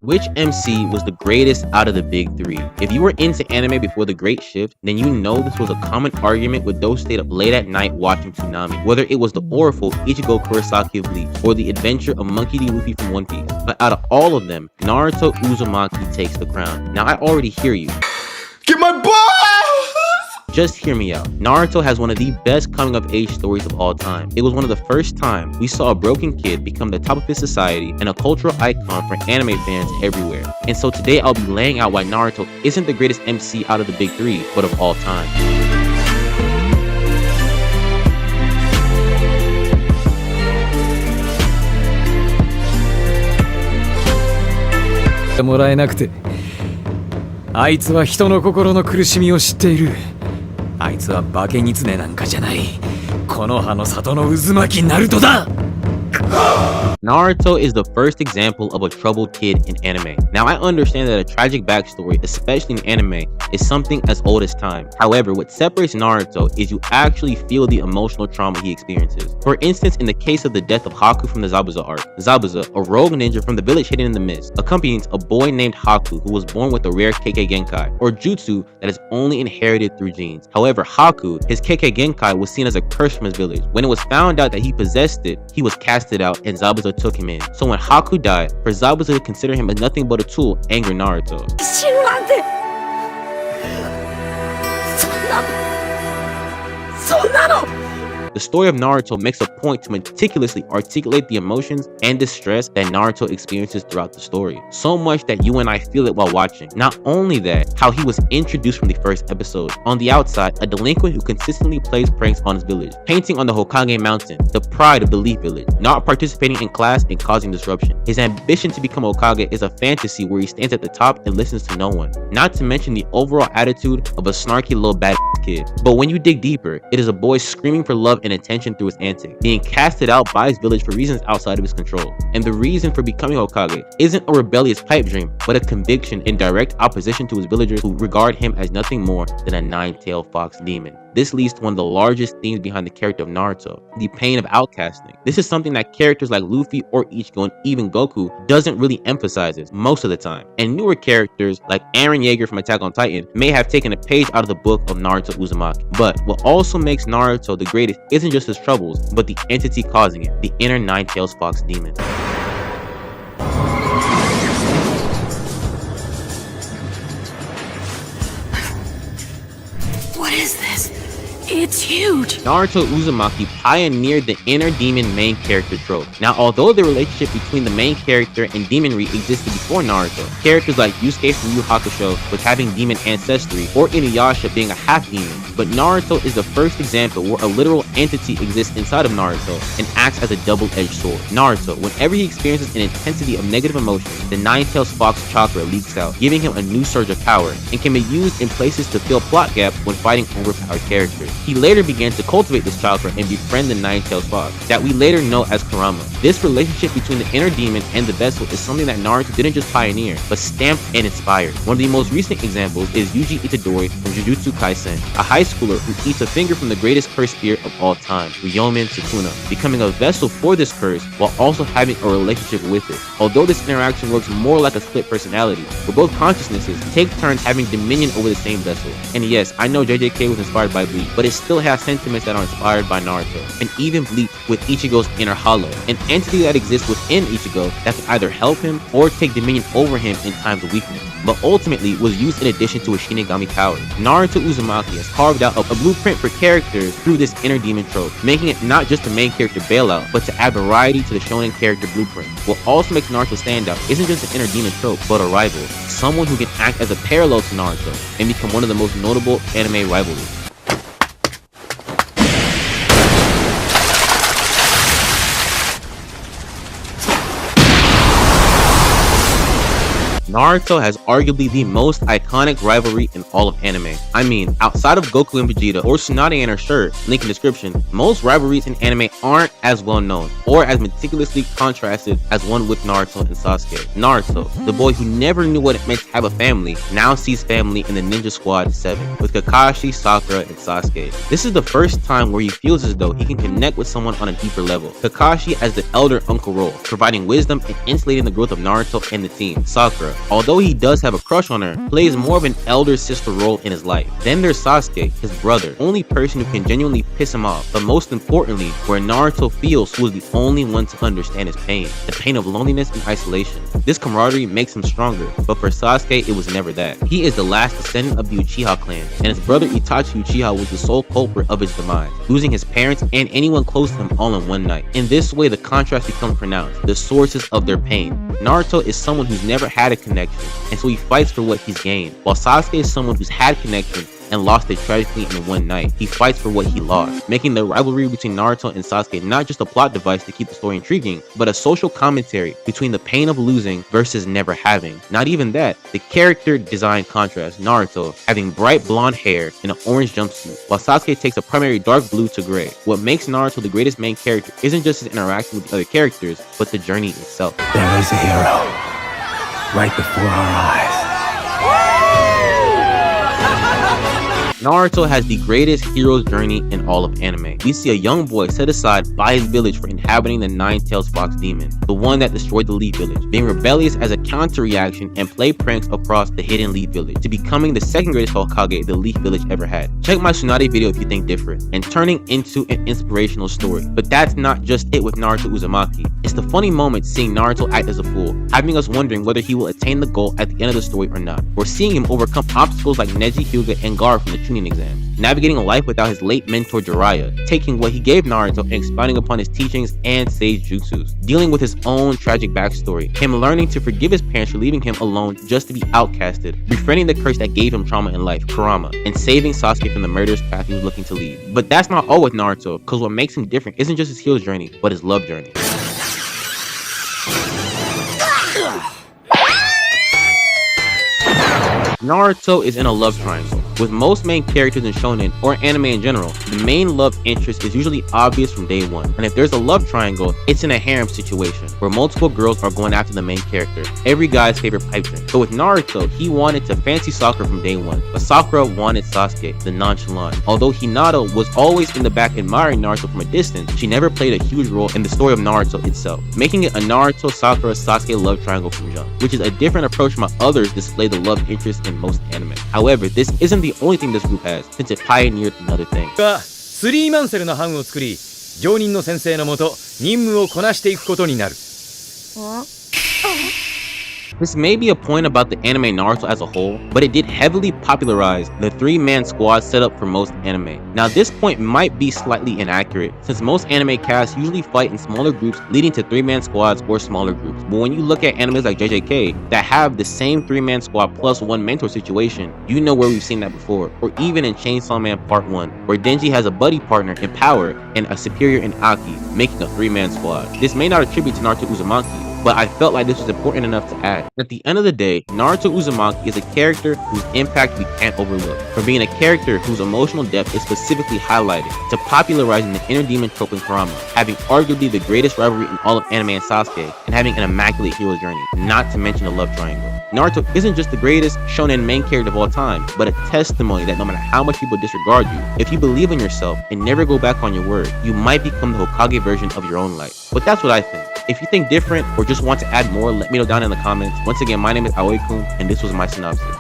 Which MC was the greatest out of the big three? If you were into anime before the Great Shift, then you know this was a common argument with those stayed up late at night watching Toonami. Whether it was the Orphle Ichigo Kurosaki of Bleach, or the adventure of Monkey D. Luffy from One Piece. But out of all of them, Naruto Uzumaki takes the crown. Now I already hear you. Get my balls! Just hear me out. Naruto has one of the best coming-of-age stories of all time. It was one of the first times we saw a broken kid become the top of his society and a cultural icon for anime fans everywhere. And so today I'll be laying out why Naruto isn't the greatest MC out of the big three, but of all time. もらえなくて、あいつは人の心の苦しみを知っている。あいつは化け狐なんかじゃない。この葉の里の渦巻きナルトだ。 Naruto is the first example of a troubled kid in anime. Now I understand that a tragic backstory, especially in anime, is something as old as time. However, what separates Naruto is you actually feel the emotional trauma he experiences. For instance, in the case of the death of Haku from the Zabuza arc, Zabuza, a rogue ninja from the village hidden in the mist, accompanies a boy named Haku who was born with a rare Kekkei Genkai, or jutsu that is only inherited through genes. However, Haku, his Kekkei Genkai, was seen as a curse from his village. When it was found out that he possessed it, he was casted out and Zabuza took him in. So when Haku died, for Zabuza to consider him as nothing but a tool angered Naruto. The story of Naruto makes a point to meticulously articulate the emotions and distress that Naruto experiences throughout the story. So much that you and I feel it while watching. Not only that, how he was introduced from the first episode. On the outside, a delinquent who consistently plays pranks on his village, painting on the Hokage mountain, the pride of the Leaf Village, not participating in class and causing disruption. His ambition to become Hokage is a fantasy where he stands at the top and listens to no one. Not to mention the overall attitude of a snarky little bad kid. But when you dig deeper, it is a boy screaming for love and attention through his antics, being casted out by his village for reasons outside of his control. And the reason for becoming Hokage isn't a rebellious pipe dream, but a conviction in direct opposition to his villagers who regard him as nothing more than a nine-tailed fox demon. This leads to one of the largest themes behind the character of Naruto, the pain of outcasting. This is something that characters like Luffy or Ichigo and even Goku doesn't really emphasize most of the time. And newer characters like Eren Yeager from Attack on Titan may have taken a page out of the book of Naruto Uzumaki. But what also makes Naruto the greatest isn't just his troubles, but the entity causing it, the inner nine-tailed fox demon. What is this? It's huge! Naruto Uzumaki pioneered the inner demon main character trope. Now, although the relationship between the main character and demonry existed before Naruto, characters like Yusuke from Yu Yu Hakusho with having demon ancestry, or Inuyasha being a half-demon, but Naruto is the first example where a literal entity exists inside of Naruto and acts as a double-edged sword. Naruto, whenever he experiences an intensity of negative emotion, the nine-tailed fox chakra leaks out, giving him a new surge of power, and can be used in places to fill plot gaps when fighting overpowered characters. He later began to cultivate this chakra and befriend the nine-tailed fox, that we later know as Kurama. This relationship between the inner demon and the vessel is something that Naruto didn't just pioneer, but stamped and inspired. One of the most recent examples is Yuji Itadori from Jujutsu Kaisen, a high schooler who eats a finger from the greatest cursed spirit of all time, Ryomen Sukuna, becoming a vessel for this curse while also having a relationship with it. Although this interaction works more like a split personality, where both consciousnesses take turns having dominion over the same vessel. And yes, I know JJK was inspired by Bleach, but it still has sentiments that are inspired by Naruto. And even Bleach with Ichigo's inner hollow, an entity that exists within Ichigo that can either help him or take dominion over him in times of weakness, but ultimately was used in addition to his Shinigami power. Naruto Uzumaki has carved out a blueprint for characters through this inner demon trope, making it not just a main character bailout, but to add variety to the shonen character blueprint. What also makes Naruto stand out isn't just an inner demon trope, but a rival, someone who can act as a parallel to Naruto and become one of the most notable anime rivalries. Naruto has arguably the most iconic rivalry in all of anime. I mean, outside of Goku and Vegeta or Tsunade and her shirt, link in description, most rivalries in anime aren't as well known or as meticulously contrasted as one with Naruto and Sasuke. Naruto, the boy who never knew what it meant to have a family, now sees family in the Ninja Squad 7 with Kakashi, Sakura, and Sasuke. This is the first time where he feels as though he can connect with someone on a deeper level. Kakashi as the elder uncle role, providing wisdom and insulating the growth of Naruto and the team. Sakura, although he does have a crush on her, plays more of an elder sister role in his life. Then there's Sasuke, his brother, only person who can genuinely piss him off, but most importantly, where Naruto feels who is the only one to understand his pain, the pain of loneliness and isolation. This camaraderie makes him stronger, but for Sasuke, it was never that. He is the last descendant of the Uchiha clan, and his brother Itachi Uchiha was the sole culprit of his demise, losing his parents and anyone close to him all in one night. In this way, the contrast becomes pronounced, the sources of their pain. Naruto is someone who's never had a connection, and so he fights for what he's gained, while Sasuke is someone who's had connection and lost it tragically in one night. He fights for what he lost, making the rivalry between Naruto and Sasuke not just a plot device to keep the story intriguing, but a social commentary between the pain of losing versus never having. Not even that, the character design contrast, Naruto having bright blonde hair and an orange jumpsuit, while Sasuke takes a primary dark blue to gray. What makes Naruto the greatest main character isn't just his interaction with the other characters, but the journey itself. There is a hero, right before our eyes. Naruto has the greatest hero's journey in all of anime. We see a young boy set aside by his village for inhabiting the Nine-Tailed Fox demon, the one that destroyed the Leaf Village, being rebellious as a counter-reaction and play pranks across the hidden Leaf Village, to becoming the second greatest Hokage the Leaf Village ever had. Check my Tsunade video if you think different, and turning into an inspirational story. But that's not just it with Naruto Uzumaki. It's the funny moment seeing Naruto act as a fool, having us wondering whether he will attain the goal at the end of the story or not, or seeing him overcome obstacles like Neji, Hyuga, and Gaara from the Chunin exams, navigating a life without his late mentor Jiraiya, taking what he gave Naruto and expounding upon his teachings and sage jutsus, dealing with his own tragic backstory, him learning to forgive his parents for leaving him alone just to be outcasted, befriending the curse that gave him trauma in life, Kurama, and saving Sasuke from the murderous path he was looking to lead. But that's not all with Naruto, because what makes him different isn't just his hero's journey, but his love journey. Naruto is in a love triangle. With most main characters in shonen or anime in general, the main love interest is usually obvious from day one. And if there's a love triangle, it's in a harem situation where multiple girls are going after the main character, every guy's favorite pipe dream. But with Naruto, he wanted to fancy Sakura from day one, but Sakura wanted Sasuke, the nonchalant. Although Hinata was always in the back admiring Naruto from a distance, she never played a huge role in the story of Naruto itself, making it a Naruto, Sakura, Sasuke love triangle from jump, which is a different approach from how others display the love interest in most anime. However, this isn't the only thing this group has, since it pioneered another thing. スリーマンセルの班を作り、常任の先生のもと任務をこなしていくことになる。 This may be a point about the anime Naruto as a whole, but it did heavily popularize the three-man squad setup for most anime. Now this point might be slightly inaccurate, since most anime casts usually fight in smaller groups leading to three-man squads or smaller groups. But when you look at animes like JJK that have the same three-man squad plus one mentor situation, you know where we've seen that before. Or even in Chainsaw Man Part 1, where Denji has a buddy partner in power and a superior in Aki, making a three-man squad. This may not attribute to Naruto Uzumaki, but I felt like this was important enough to add. At the end of the day, Naruto Uzumaki is a character whose impact we can't overlook. From being a character whose emotional depth is specifically highlighted, to popularizing the inner demon trope in Kurama, having arguably the greatest rivalry in all of anime and Sasuke, and having an immaculate hero's journey, not to mention the love triangle. Naruto isn't just the greatest shonen main character of all time, but a testimony that no matter how much people disregard you, if you believe in yourself and never go back on your word, you might become the Hokage version of your own life. But that's what I think. If you think different or just want to add more, let me know down in the comments. Once again, my name is AOI-KUN, and this was my synopsis.